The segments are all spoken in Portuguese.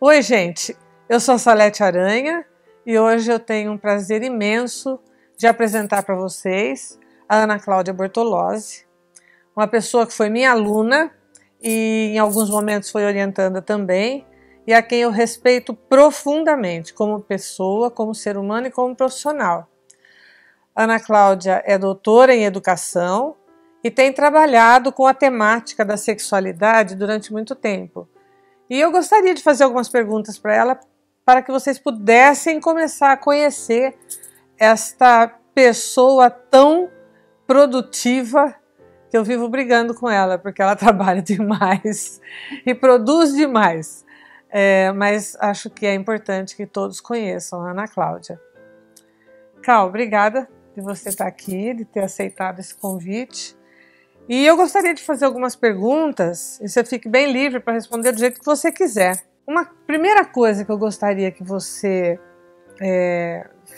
Oi, gente, eu sou a Salete Aranha e hoje eu tenho um prazer imenso de apresentar para vocês a Ana Cláudia Bortolozzi, uma pessoa que foi minha aluna e em alguns momentos foi orientanda também, e a quem eu respeito profundamente como pessoa, como ser humano e como profissional. Ana Cláudia é doutora em educação e tem trabalhado com a temática da sexualidade durante muito tempo. E eu gostaria de fazer algumas perguntas para ela, para que vocês pudessem começar a conhecer esta pessoa tão produtiva que eu vivo brigando com ela, porque ela trabalha demais e produz demais. Mas acho que é importante que todos conheçam a Ana Cláudia. Cal, obrigada de você estar aqui, de ter aceitado esse convite. E eu gostaria de fazer algumas perguntas, e você fique bem livre para responder do jeito que você quiser. Uma primeira coisa que eu gostaria que você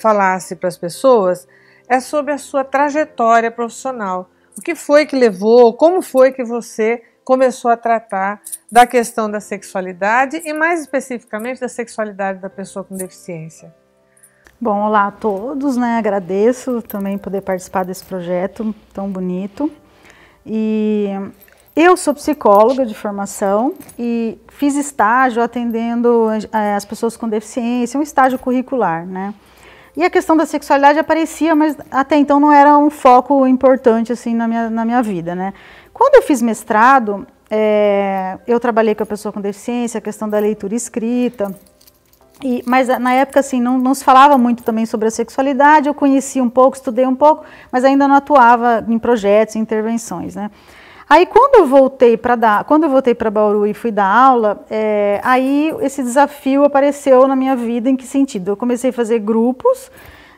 falasse para as pessoas é sobre a sua trajetória profissional. O que foi que levou, como foi que você começou a tratar da questão da sexualidade e mais especificamente da sexualidade da pessoa com deficiência? Bom, olá a todos, né? Agradeço também poder participar desse projeto tão bonito. E eu sou psicóloga de formação e fiz estágio atendendo as pessoas com deficiência, um estágio curricular, né? E a questão da sexualidade aparecia, mas até então não era um foco importante assim na minha vida, né? Quando eu fiz mestrado, eu trabalhei com a pessoa com deficiência, a questão da leitura escrita, mas na época assim não se falava muito também sobre a sexualidade. Eu conhecia um pouco, estudei um pouco, mas ainda não atuava em projetos, em intervenções, né? Aí quando eu voltei para Bauru e fui dar aula, aí esse desafio apareceu na minha vida. Em que sentido? Eu comecei a fazer grupos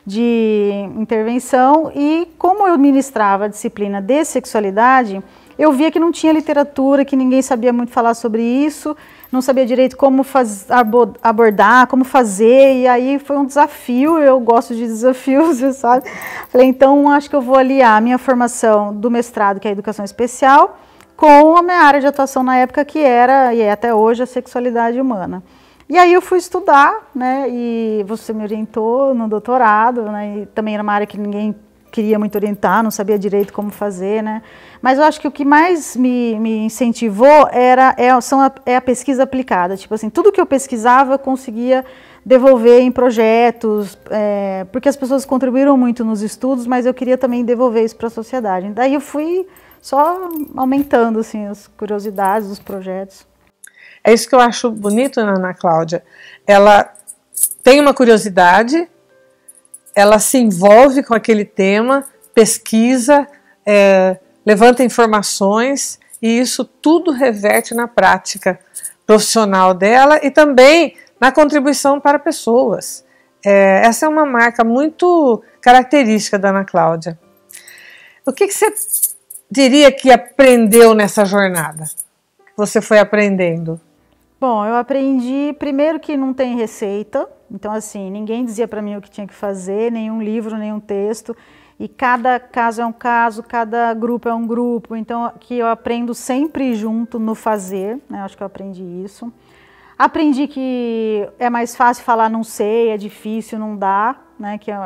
de intervenção e como eu ministrava a disciplina de sexualidade, eu via que não tinha literatura, que ninguém sabia muito falar sobre isso, não sabia direito como abordar, como fazer, e aí foi um desafio. Eu gosto de desafios, sabe? Falei, então acho que eu vou aliar a minha formação do mestrado, que é a educação especial, com a minha área de atuação na época, que era, e é até hoje, a sexualidade humana. E aí eu fui estudar, né, e você me orientou no doutorado, né, e também era uma área que ninguém queria muito orientar, não sabia direito como fazer, né? Mas eu acho que o que mais me incentivou é a pesquisa aplicada. Tipo assim, tudo que eu pesquisava eu conseguia devolver em projetos, porque as pessoas contribuíram muito nos estudos, mas eu queria também devolver isso para a sociedade. Daí eu fui só aumentando assim, as curiosidades dos projetos. É isso que eu acho bonito na Ana Cláudia. Ela tem uma curiosidade, ela se envolve com aquele tema, pesquisa, levanta informações, e isso tudo reverte na prática profissional dela e também na contribuição para pessoas. Essa é uma marca muito característica da Ana Cláudia. O que você diria que aprendeu nessa jornada? Que você foi aprendendo? Bom, eu aprendi primeiro que não tem receita. Então, assim, ninguém dizia para mim o que tinha que fazer, nenhum livro, nenhum texto. E cada caso é um caso, cada grupo é um grupo. Então, que eu aprendo sempre junto no fazer, né? Acho que eu aprendi isso. Aprendi que é mais fácil falar não sei, é difícil, não dá, né? Que é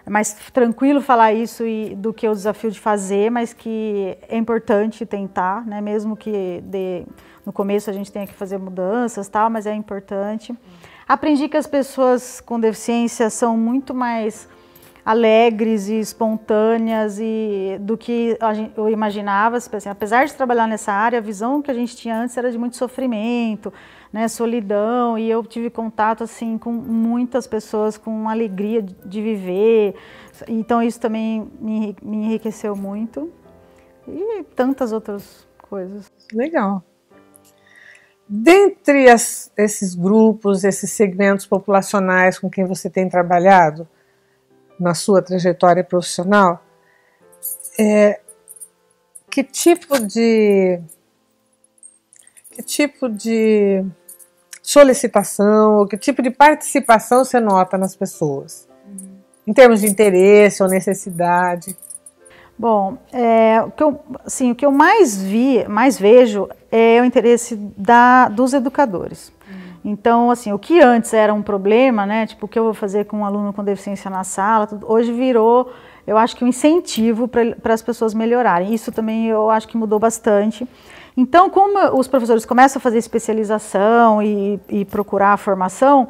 mais tranquilo falar isso do que o desafio de fazer, mas que é importante tentar, né? Mesmo que no começo a gente tenha que fazer mudanças, tal, mas é importante. Aprendi que as pessoas com deficiência são muito mais alegres e espontâneas do que eu imaginava. Assim, apesar de trabalhar nessa área, a visão que a gente tinha antes era de muito sofrimento, né, solidão, e eu tive contato assim com muitas pessoas com alegria de viver. Então isso também me enriqueceu muito, e tantas outras coisas. Legal. Dentre esses grupos, esses segmentos populacionais com quem você tem trabalhado na sua trajetória profissional, que tipo de solicitação, ou que tipo de participação você nota nas pessoas? Em termos de interesse ou necessidade? Bom, o que eu mais vejo é o interesse dos educadores. Então, assim, o que antes era um problema, né, tipo, o que eu vou fazer com um aluno com deficiência na sala, hoje virou, eu acho que um incentivo para as pessoas melhorarem. Isso também eu acho que mudou bastante. Então, como os professores começam a fazer especialização e procurar a formação,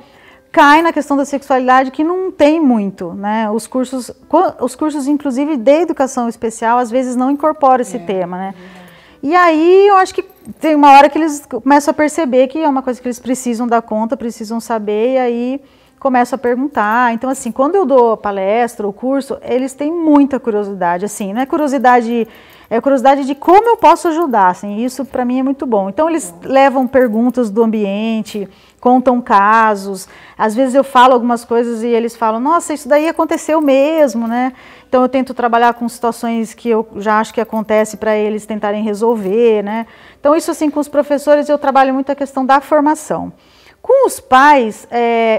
cai na questão da sexualidade, que não tem muito, né? Os cursos inclusive de educação especial, às vezes não incorporam esse tema, né? E aí eu acho que tem uma hora que eles começam a perceber que é uma coisa que eles precisam dar conta, precisam saber, e aí começam a perguntar. Então, assim, quando eu dou palestra ou curso, eles têm muita curiosidade, assim, não é curiosidade, é curiosidade de como eu posso ajudar, assim, isso para mim é muito bom. Então, eles levam perguntas do ambiente, contam casos, às vezes eu falo algumas coisas e eles falam, nossa, isso daí aconteceu mesmo, né? Então eu tento trabalhar com situações que eu já acho que acontece para eles tentarem resolver, né? Então isso assim, com os professores eu trabalho muito a questão da formação. Com os pais,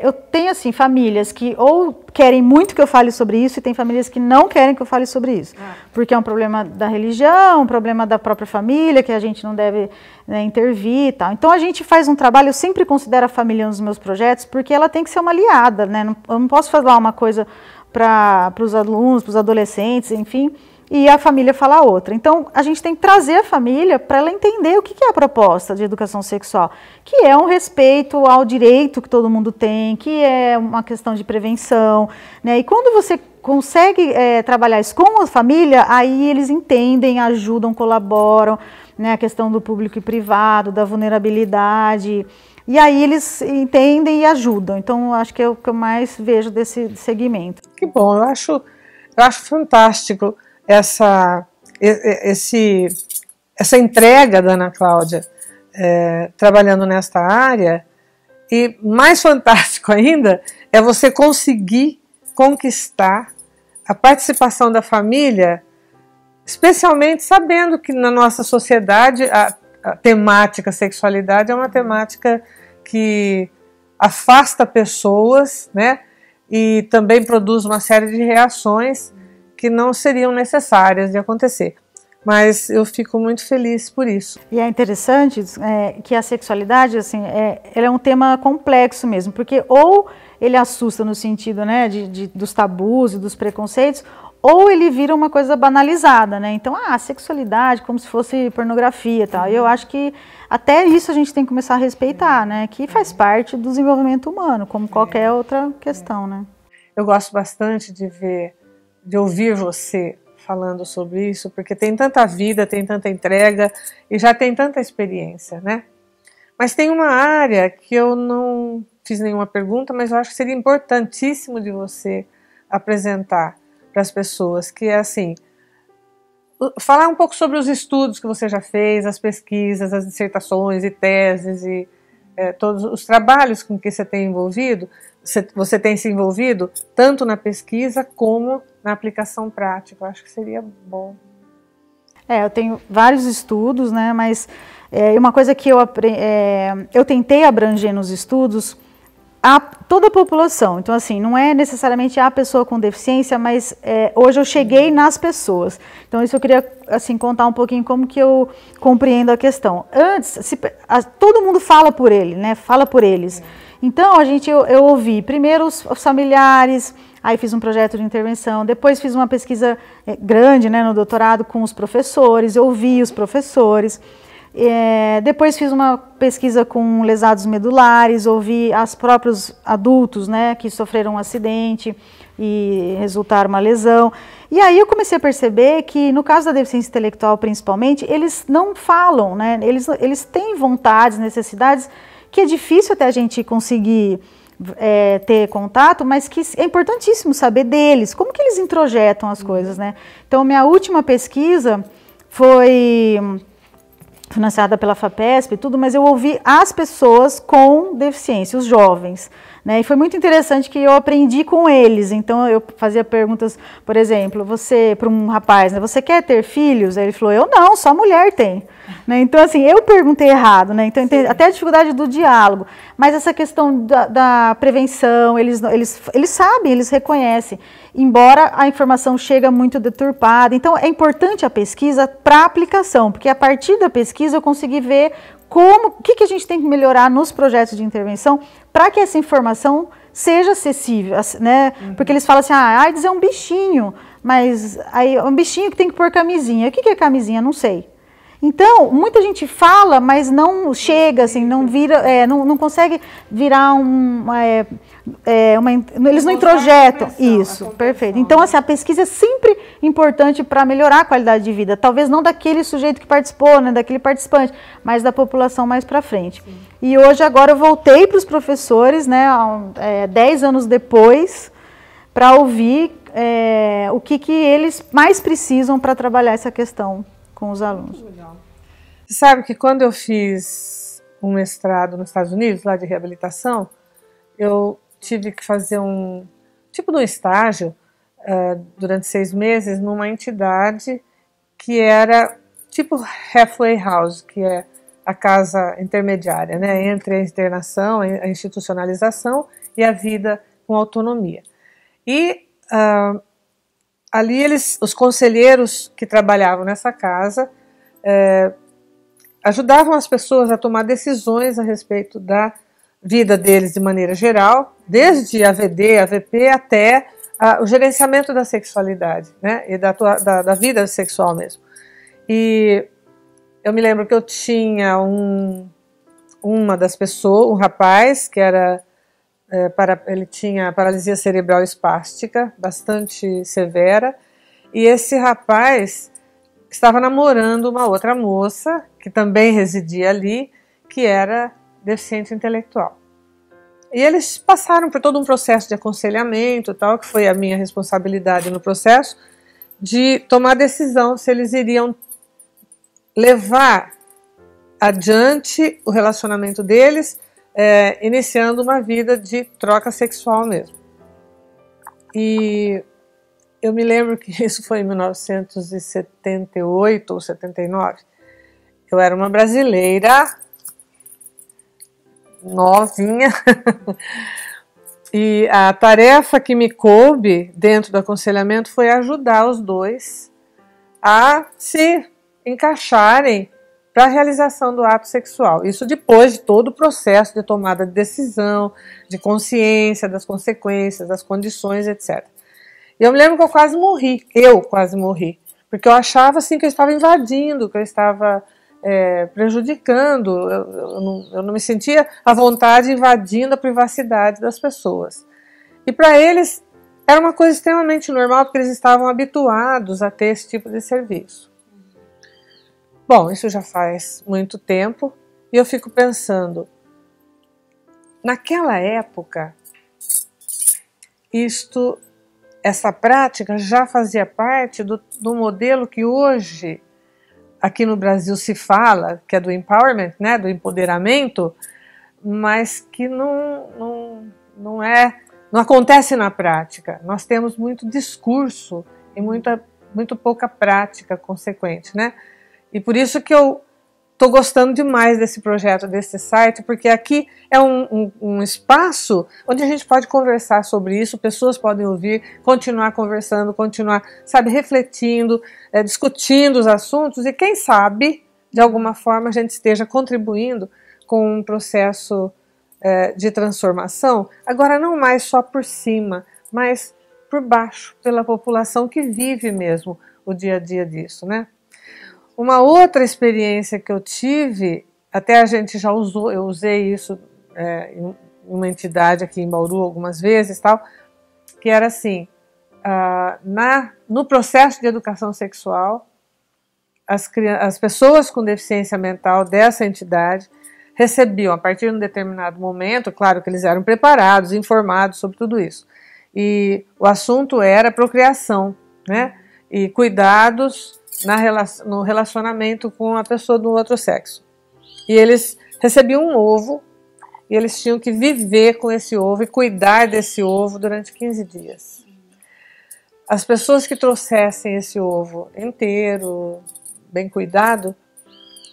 eu tenho assim, famílias que ou querem muito que eu fale sobre isso e tem famílias que não querem que eu fale sobre isso. Porque é um problema da religião, um problema da própria família, que a gente não deve, né, intervir e tal. Então a gente faz um trabalho, eu sempre considero a família nos meus projetos, porque ela tem que ser uma aliada, né? Eu não posso falar uma coisa para os alunos, para os adolescentes, enfim, e a família falar outra. Então, a gente tem que trazer a família para ela entender o que é a proposta de educação sexual, que é um respeito ao direito que todo mundo tem, que é uma questão de prevenção, né? E quando você consegue trabalhar isso com a família, aí eles entendem, ajudam, colaboram, né? A questão do público e privado, da vulnerabilidade, e aí eles entendem e ajudam. Então, acho que é o que eu mais vejo desse segmento. Que bom, eu acho fantástico essa entrega da Ana Cláudia trabalhando nesta área, e mais fantástico ainda é você conseguir conquistar a participação da família, especialmente sabendo que na nossa sociedade a temática sexualidade é uma temática que afasta pessoas, né, e também produz uma série de reações que não seriam necessárias de acontecer. Mas eu fico muito feliz por isso. E é interessante que a sexualidade, assim, ela é um tema complexo mesmo, porque ou ele assusta no sentido, né, dos tabus e dos preconceitos, ou ele vira uma coisa banalizada, né? Então, a sexualidade como se fosse pornografia e tal. E eu acho que até isso a gente tem que começar a respeitar, né? Que faz parte do desenvolvimento humano, como qualquer outra questão, né? Eu gosto bastante de ouvir você falando sobre isso, porque tem tanta vida, tem tanta entrega e já tem tanta experiência, né? Mas tem uma área que eu não fiz nenhuma pergunta, mas eu acho que seria importantíssimo de você apresentar para as pessoas, que é assim, falar um pouco sobre os estudos que você já fez, as pesquisas, as dissertações e teses e todos os trabalhos com que você tem envolvido, você tem se envolvido tanto na pesquisa como na aplicação prática. Eu acho que seria bom. Eu tenho vários estudos, né, mas uma coisa que eu tentei abranger nos estudos toda a população. Então, assim, não é necessariamente a pessoa com deficiência, mas hoje eu cheguei nas pessoas. Então, isso eu queria, assim, contar um pouquinho como que eu compreendo a questão. Antes, todo mundo fala por ele, né? Fala por eles. Então, eu ouvi primeiro os familiares, aí fiz um projeto de intervenção, depois fiz uma pesquisa grande, né, no doutorado com os professores, eu ouvi os professores. Depois fiz uma pesquisa com lesados medulares, ouvi os próprios adultos, né, que sofreram um acidente e resultaram uma lesão. E aí eu comecei a perceber que no caso da deficiência intelectual principalmente, eles não falam, né, eles têm vontades, necessidades, que é difícil até a gente conseguir ter contato, mas que é importantíssimo saber deles, como que eles introjetam as coisas, né. Então minha última pesquisa foi financiada pela FAPESP e tudo, mas eu ouvi as pessoas com deficiência, os jovens, né? E foi muito interessante que eu aprendi com eles. Então eu fazia perguntas, por exemplo, para um rapaz, né, você quer ter filhos? Aí ele falou, eu não, só mulher tem. Né? Então, assim, eu perguntei errado, né? Então até a dificuldade do diálogo, mas essa questão da prevenção, eles sabem, eles reconhecem, embora a informação chega muito deturpada. Então é importante a pesquisa para a aplicação, porque a partir da pesquisa eu consegui ver o que a gente tem que melhorar nos projetos de intervenção para que essa informação seja acessível, né? Porque eles falam assim, a AIDS é um bichinho, mas aí é um bichinho que tem que pôr camisinha. O que é camisinha? Não sei. Então, muita gente fala, mas não chega, assim, não vira, não consegue virar eles não introjetam. Isso, perfeito. Então, assim, a pesquisa é sempre importante para melhorar a qualidade de vida. Talvez não daquele sujeito que participou, né, daquele participante, mas da população mais para frente. Sim. E hoje, agora, eu voltei para os professores, né, 10 anos depois, para ouvir o que eles mais precisam para trabalhar essa questão com os alunos. Você sabe que quando eu fiz um mestrado nos Estados Unidos, lá de reabilitação, eu tive que fazer um tipo de um estágio durante 6 meses numa entidade que era tipo halfway house, que é a casa intermediária, né, entre a internação, a institucionalização e a vida com autonomia. E ali os conselheiros que trabalhavam nessa casa ajudavam as pessoas a tomar decisões a respeito da vida deles de maneira geral, desde AVD, AVP até o gerenciamento da sexualidade, né, e da vida sexual mesmo. E eu me lembro que eu tinha uma das pessoas, um rapaz que era ele tinha paralisia cerebral espástica, bastante severa, e esse rapaz estava namorando uma outra moça, que também residia ali, que era deficiente intelectual. E eles passaram por todo um processo de aconselhamento, tal, que foi a minha responsabilidade no processo, de tomar decisão se eles iriam levar adiante o relacionamento deles, iniciando uma vida de troca sexual mesmo. E eu me lembro que isso foi em 1978 ou 79. Eu era uma brasileira, novinha, e a tarefa que me coube dentro do aconselhamento foi ajudar os dois a se encaixarem para a realização do ato sexual. Isso depois de todo o processo de tomada de decisão, de consciência das consequências, das condições, etc. E eu me lembro que eu quase morri, porque eu achava assim que eu estava invadindo, que eu estava prejudicando, eu não me sentia à vontade invadindo a privacidade das pessoas. E para eles era uma coisa extremamente normal, porque eles estavam habituados a ter esse tipo de serviço. Bom, isso já faz muito tempo e eu fico pensando, naquela época, essa prática já fazia parte do modelo que hoje, aqui no Brasil, se fala, que é do empowerment, né, do empoderamento, mas que não acontece na prática. Nós temos muito discurso e muito pouca prática consequente, né? E por isso que eu estou gostando demais desse projeto, desse site, porque aqui é um espaço onde a gente pode conversar sobre isso, pessoas podem ouvir, continuar conversando, continuar, refletindo, discutindo os assuntos e quem sabe, de alguma forma, a gente esteja contribuindo com um processo de transformação, agora não mais só por cima, mas por baixo, pela população que vive mesmo o dia a dia disso, né? Uma outra experiência que eu tive, até a gente já usou, eu usei isso em uma entidade aqui em Bauru algumas vezes, tal, que era assim, no processo de educação sexual, as pessoas com deficiência mental dessa entidade recebiam, a partir de um determinado momento, claro que eles eram preparados, informados sobre tudo isso, e o assunto era procriação, né, e cuidados no relacionamento com a pessoa do outro sexo. E eles recebiam um ovo e eles tinham que viver com esse ovo e cuidar desse ovo durante 15 dias. As pessoas que trouxessem esse ovo inteiro, bem cuidado,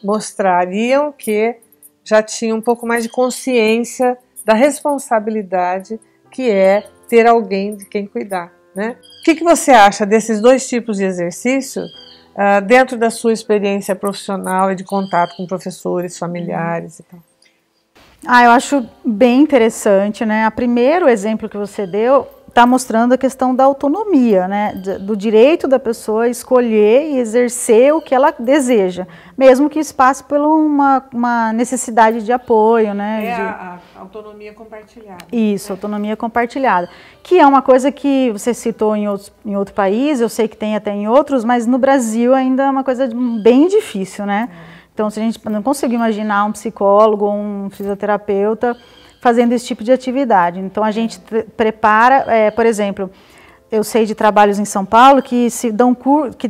mostrariam que já tinham um pouco mais de consciência da responsabilidade que é ter alguém de quem cuidar, né? O que você acha desses dois tipos de exercício? dentro da sua experiência profissional e de contato com professores, familiares e tal? Eu acho bem interessante, né? O primeiro exemplo que você deu está mostrando a questão da autonomia, né? Do direito da pessoa escolher e exercer o que ela deseja, mesmo que isso passe por uma necessidade de apoio, né? A autonomia compartilhada. Isso, autonomia compartilhada, que é uma coisa que você citou em outro país, eu sei que tem até em outros, mas no Brasil ainda é uma coisa bem difícil, né? Então, se a gente não conseguir imaginar um psicólogo, um fisioterapeuta fazendo esse tipo de atividade. Então, a gente prepara, por exemplo, eu sei de trabalhos em São Paulo que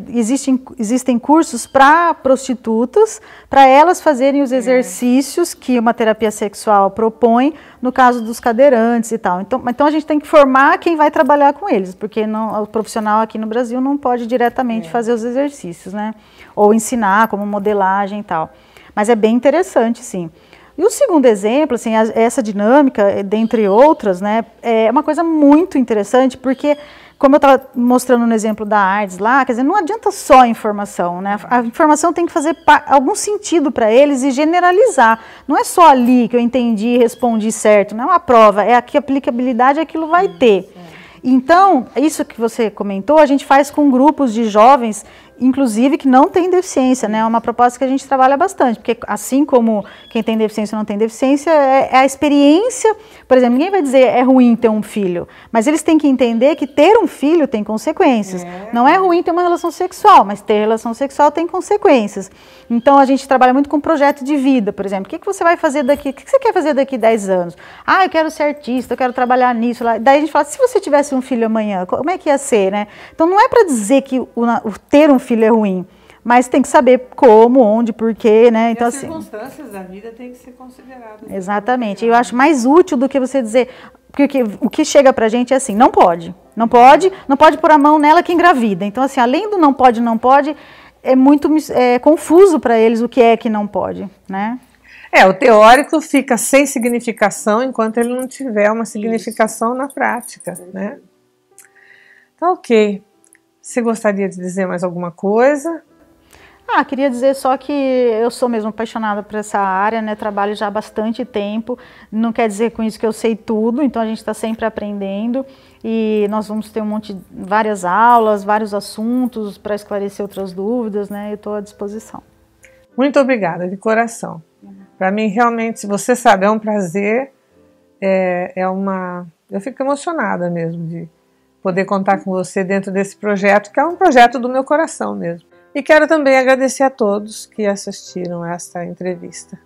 existem cursos para prostitutas, para elas fazerem os exercícios que uma terapia sexual propõe, no caso dos cadeirantes e tal. Então a gente tem que formar quem vai trabalhar com eles, porque o profissional aqui no Brasil não pode diretamente fazer os exercícios, né? Ou ensinar como modelagem e tal. Mas é bem interessante, sim. E o segundo exemplo, assim, essa dinâmica, dentre outras, né, é uma coisa muito interessante, porque, como eu estava mostrando no exemplo da ARDS lá, quer dizer, não adianta só a informação, né? A informação tem que fazer algum sentido para eles e generalizar. Não é só ali que eu entendi e respondi certo, não é uma prova, é a que aplicabilidade aquilo vai ter. Então, isso que você comentou, a gente faz com grupos de jovens, inclusive que não têm deficiência, né? É uma proposta que a gente trabalha bastante, porque assim como quem tem deficiência ou não tem deficiência, é a experiência. Por exemplo, ninguém vai dizer é ruim ter um filho, mas eles têm que entender que ter um filho tem consequências. Não é ruim ter uma relação sexual, mas ter relação sexual tem consequências. Então, a gente trabalha muito com projeto de vida, por exemplo. O que você vai fazer daqui? O que você quer fazer daqui 10 anos? Eu quero ser artista, eu quero trabalhar nisso. Lá. Daí a gente fala, se você tivesse um filho amanhã, como é que ia ser, né? Então, não é para dizer que ter um filho é ruim, mas tem que saber como, onde, porquê, né? Então, as circunstâncias da vida têm que ser consideradas. Exatamente. Eu acho mais útil do que você dizer, porque o que chega pra gente é assim, não pode pôr a mão nela que engravida. Então, assim, além do não pode, é muito confuso para eles o que é que não pode, né? O teórico fica sem significação enquanto ele não tiver uma significação na prática, né? Então, ok. Você gostaria de dizer mais alguma coisa? Queria dizer só que eu sou mesmo apaixonada por essa área, né? Trabalho já há bastante tempo, não quer dizer com isso que eu sei tudo, então a gente está sempre aprendendo e nós vamos ter várias aulas, vários assuntos para esclarecer outras dúvidas, né? Eu estou à disposição. Muito obrigada, de coração. Para mim, realmente, se você sabe, é um prazer, eu fico emocionada mesmo de poder contar com você dentro desse projeto, que é um projeto do meu coração mesmo. E quero também agradecer a todos que assistiram a esta entrevista.